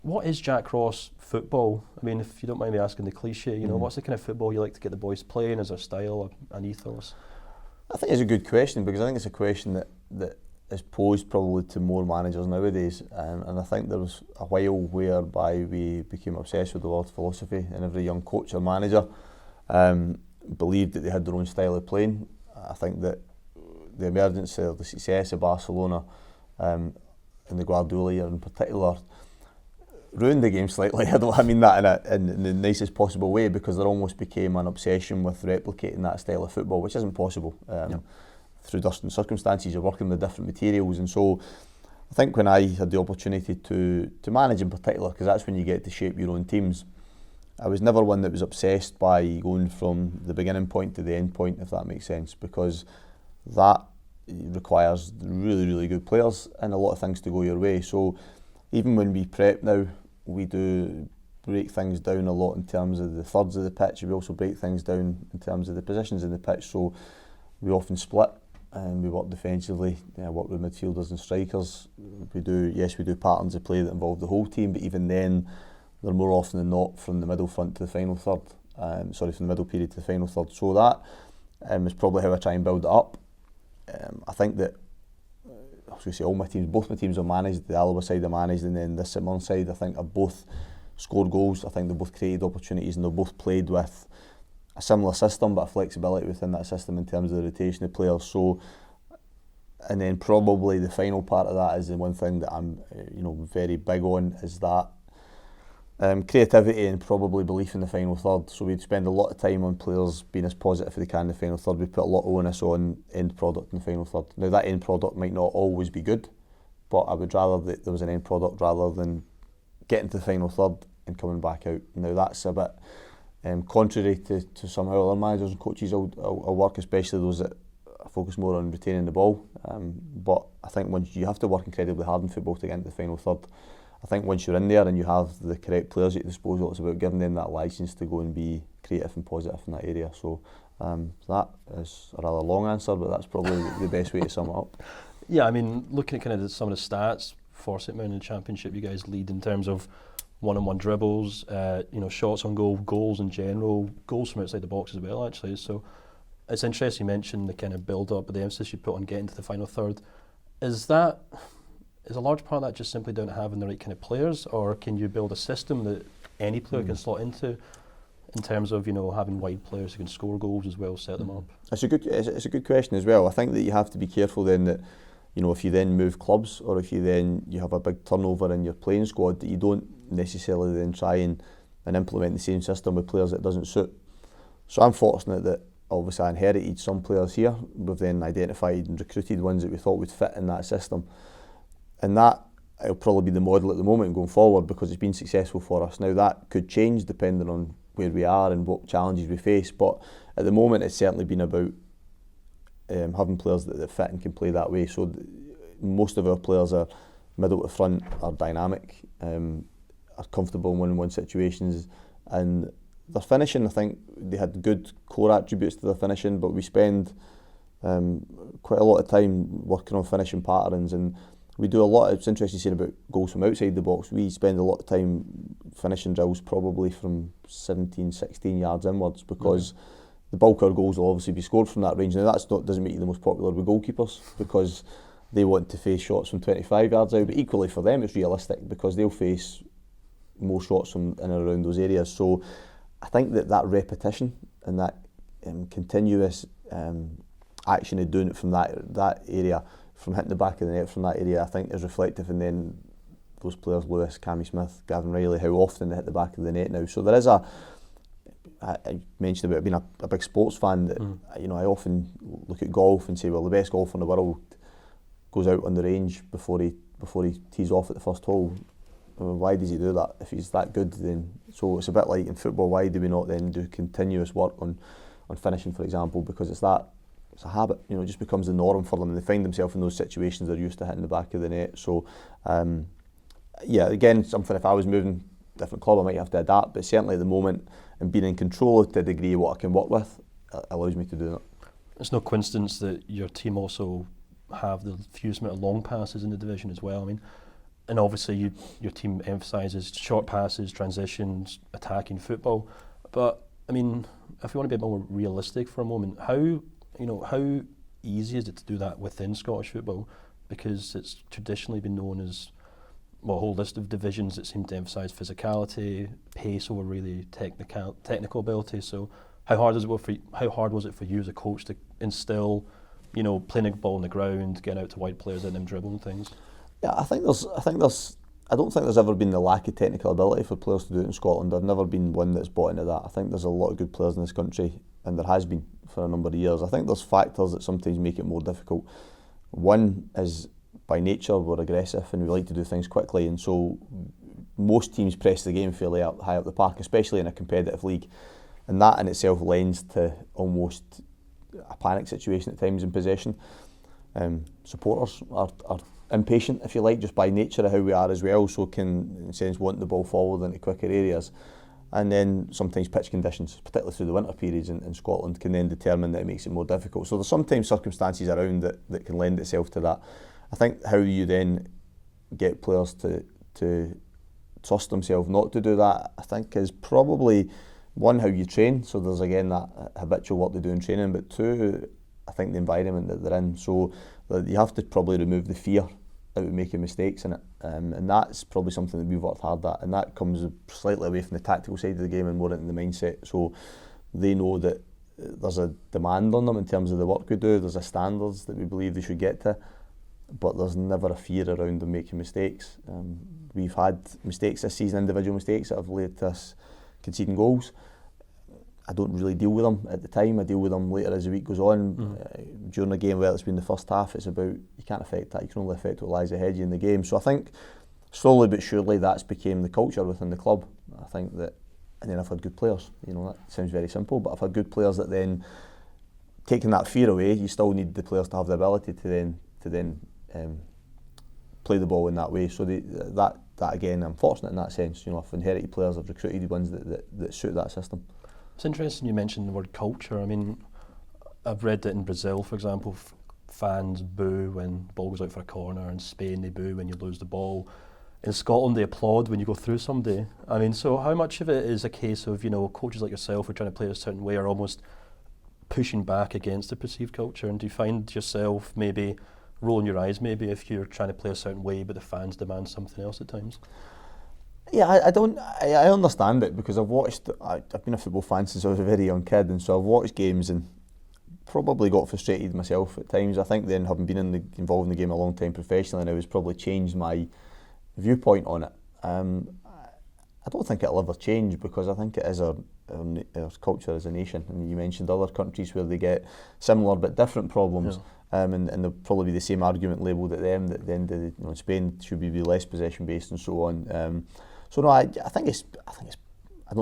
What is Jack Ross football? I mean, if you don't mind me asking the cliche, what's the kind of football you like to get the boys playing? Is there style, an ethos? I think it's a good question, because I think it's a question that is posed probably to more managers nowadays, and I think there was a while whereby we became obsessed with the word philosophy, and every young coach or manager believed that they had their own style of playing. I think that the emergence of the success of Barcelona and the Guardiola year in particular ruined the game slightly. I mean that in the nicest possible way, because there almost became an obsession with replicating that style of football, which isn't possible. Through dust and circumstances, you're working with different materials, and so I think when I had the opportunity to manage in particular, because that's when you get to shape your own teams, I was never one that was obsessed by going from the beginning point to the end point, if that makes sense, because that requires really, really good players and a lot of things to go your way. So even when we prep now, we do break things down a lot in terms of the thirds of the pitch. We also break things down in terms of the positions in the pitch. So we often split and we work defensively, work with midfielders and strikers. We do patterns of play that involve the whole team, but even then, they're more often than not from the middle front to the final third. From the middle period to the final third. So that is probably how I try and build it up. I think that, I was going to say both my teams are managed. The Alaba side are managed, and then this St Mirren side, I think, have both scored goals. I think they've both created opportunities, and they've both played with a similar system, but a flexibility within that system in terms of the rotation of players. So, and then probably the final part of that is the one thing that I'm, very big on, is that creativity and probably belief in the final third. So we'd spend a lot of time on players being as positive as they can in the final third. We put a lot of onus on end product in the final third. Now that end product might not always be good, but I would rather that there was an end product rather than getting to the final third and coming back out. Now that's a bit contrary to some how other managers and coaches will work, especially those that focus more on retaining the ball. But I think once you have to work incredibly hard in football to get into the final third. I think once you're in there and you have the correct players at your disposal, it's about giving them that licence to go and be creative and positive in that area. So that is a rather long answer, but that's probably the best way to sum it up. Yeah, I mean, looking at kind of some of the stats for St Mirren in the Championship, you guys lead in terms of one-on-one dribbles, shots on goal, goals in general, goals from outside the box as well, actually. So it's interesting you mentioned the kind of build-up, but the emphasis you put on getting to the final third. Is a large part of that just simply down to having the right kind of players, or can you build a system that any player can slot into, in terms of having wide players who can score goals as well, set them up? It's a good question as well. I think that you have to be careful then that if you then move clubs, or if you have a big turnover in your playing squad, that you don't necessarily then try and implement the same system with players that doesn't suit. So I'm fortunate that obviously I inherited some players here. We've then identified and recruited ones that we thought would fit in that system. And that will probably be the model at the moment going forward, because it's been successful for us. Now that could change depending on where we are and what challenges we face, but at the moment it's certainly been about having players that fit and can play that way. So most of our players are middle to front, are dynamic, are comfortable in one-on-one situations, and their finishing, I think they had good core attributes to their finishing, but we spend quite a lot of time working on finishing patterns, and we do a lot. It's interesting seeing about goals from outside the box. We spend a lot of time finishing drills probably from 17, 16 yards inwards, because the bulk of our goals will obviously be scored from that range. Now doesn't make you the most popular with goalkeepers, because they want to face shots from 25 yards out, but equally for them it's realistic, because they'll face more shots from in and around those areas. So I think that repetition and that continuous action of doing it from that area, from hitting the back of the net from that area, I think is reflective. And then those players, Lewis, Cammy Smith, Gavin Riley, how often they hit the back of the net now. So there is I mentioned about being a big sports fan, that I often look at golf and say, well, the best golfer in the world goes out on the range before he tees off at the first hole. Why does he do that? If he's that good, then so it's a bit like in football. Why do we not then do continuous work on finishing, for example? Because it's a habit. It just becomes the norm for them, and they find themselves in those situations. They're used to hitting the back of the net. So again, something, if I was moving a different club, I might have to adapt, but certainly at the moment, and being in control to a degree of what I can work with, allows me to do that. It's no coincidence that your team also have the fewest amount of long passes in the division as well. I mean, and obviously your team emphasises short passes, transitions, attacking football. But I mean, if we want to be a bit more realistic for a moment, how easy is it to do that within Scottish football? Because it's traditionally been known as, well, a whole list of divisions that seem to emphasise physicality, pace over really technical ability. So how hard was it for you as a coach to instill, playing a ball on the ground, getting out to wide players and them dribbling things? Yeah, I don't think there's ever been the lack of technical ability for players to do it in Scotland. I've never been one that's bought into that. I think there's a lot of good players in this country, and there has been for a number of years. I think there's factors that sometimes make it more difficult. One is, by nature, we're aggressive and we like to do things quickly, and so most teams press the game fairly high up the park, especially in a competitive league, and that in itself lends to almost a panic situation at times in possession. Supporters are impatient, if you like, just by nature of how we are as well, so can, in a sense, want the ball forward into quicker areas. And then sometimes pitch conditions, particularly through the winter periods in Scotland, can then determine that it makes it more difficult. So there's sometimes circumstances around that can lend itself to that. I think how you then get players to trust themselves not to do that, I think, is probably one, how you train. So there's again that habitual work they do in training, but two, I think the environment that they're in. So you have to probably remove the fear out of making mistakes in it, and that's probably something that we've worked hard at, and that comes slightly away from the tactical side of the game and more into the mindset. So they know that there's a demand on them in terms of the work we do, there's a standards that we believe they should get to, but there's never a fear around them making mistakes. We've had mistakes this season, individual mistakes that have led to us conceding goals. I don't really deal with them at the time. I deal with them later as the week goes on. During the game, whether it's been the first half, it's about, you can't affect that. You can only affect what lies ahead of you in the game. So I think slowly but surely that's became the culture within the club. I think that, and then I've had good players. That sounds very simple, but I've had good players that then, taking that fear away, you still need the players to have the ability to then play the ball in that way. So that again, I'm fortunate in that sense. I've inherited players, I've recruited ones that suit that system. It's interesting you mentioned the word culture. I mean, I've read that in Brazil, for example, fans boo when the ball goes out for a corner. In Spain, they boo when you lose the ball. In Scotland, they applaud when you go through somebody. I mean, so how much of it is a case of, coaches like yourself who are trying to play a certain way are almost pushing back against the perceived culture? And do you find yourself maybe rolling your eyes maybe if you're trying to play a certain way but the fans demand something else at times? Yeah, I understand it, because I've been a football fan since I was a very young kid, and so I've watched games and probably got frustrated myself at times. I think then, having been involved in the game a long time professionally now, has probably changed my viewpoint on it. I don't think it'll ever change, because I think it is our culture as a nation. And you mentioned other countries where they get similar but different problems. Yeah. And there'll probably be the same argument labelled at them that then in Spain should be less possession based and so on. So no, I don't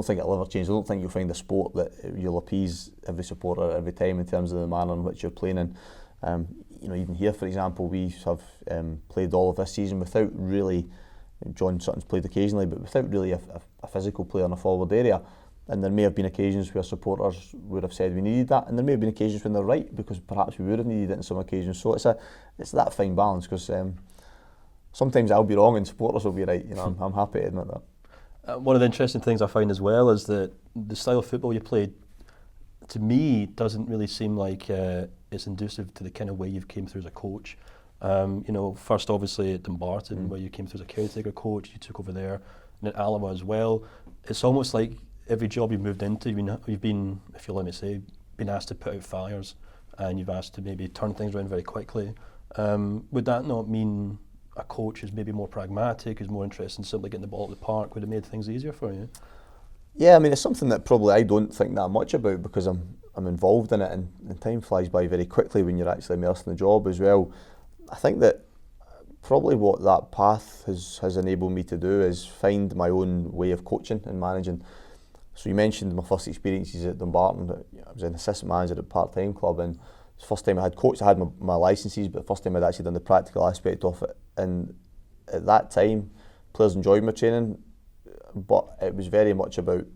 think it'll ever change. I don't think you'll find a sport that you'll appease every supporter every time in terms of the manner in which you're playing in. Even here, for example, we have played all of this season without really, John Sutton's played occasionally, but without really a physical player in a forward area. And there may have been occasions where supporters would have said we needed that, and there may have been occasions when they're right, because perhaps we would have needed it in some occasions. So it's that fine balance, because sometimes I'll be wrong and supporters will be right. I'm happy to admit that. One of the interesting things I find as well is that the style of football you play, to me, doesn't really seem like it's conducive to the kind of way you've came through as a coach. First obviously at Dumbarton, where you came through as a caretaker coach, you took over there, and at Alloa as well. It's almost like every job you've moved into, you've been, if you let me say, been asked to put out fires, and you've asked to maybe turn things around very quickly. Would that not mean a coach is maybe more pragmatic, is more interested in simply getting the ball at the park? Would have made things easier for you? Yeah, I mean, it's something that probably I don't think that much about, because I'm involved in it, and time flies by very quickly when you're actually immersed in the job as well. I think that probably what that path has enabled me to do is find my own way of coaching and managing. So you mentioned my first experiences at Dumbarton. I was an assistant manager at a part-time club, and it's the first time I had coached. I had my licences, but the first time I'd actually done the practical aspect of it. And at that time, players enjoyed my training, but it was very much about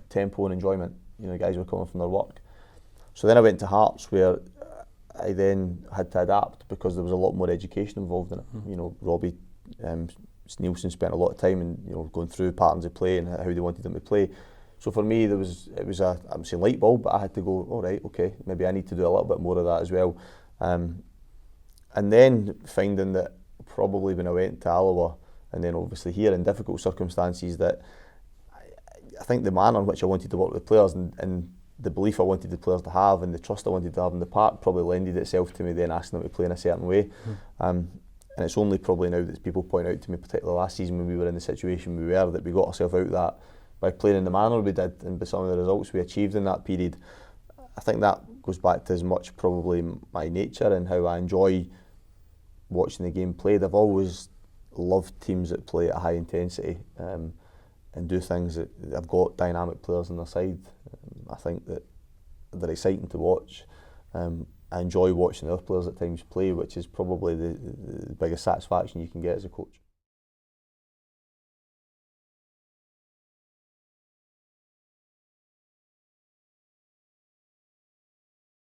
tempo and enjoyment. Guys were coming from their work. So then I went to Hearts, where I then had to adapt, because there was a lot more education involved in it. Robbie Nielsen spent a lot of time in, going through patterns of play and how they wanted them to play. So for me, it was I'm saying light bulb, but I had to go, all right, okay, maybe I need to do a little bit more of that as well. And then finding that probably when I went to Alloa, and then obviously here in difficult circumstances, that I think the manner in which I wanted to work with the players and the belief I wanted the players to have and the trust I wanted to have in the park probably lended itself to me then asking them to play in a certain way. And it's only probably now that people point out to me, particularly last season when we were in the situation we were, that we got ourselves out of that by playing in the manner we did and by some of the results we achieved in that period. I think that goes back to as much probably my nature and how I enjoy watching the game played. I've always loved teams that play at high intensity and do things that have got dynamic players on their side. I think that they're exciting to watch. I enjoy watching the other players at times play, which is probably the biggest satisfaction you can get as a coach.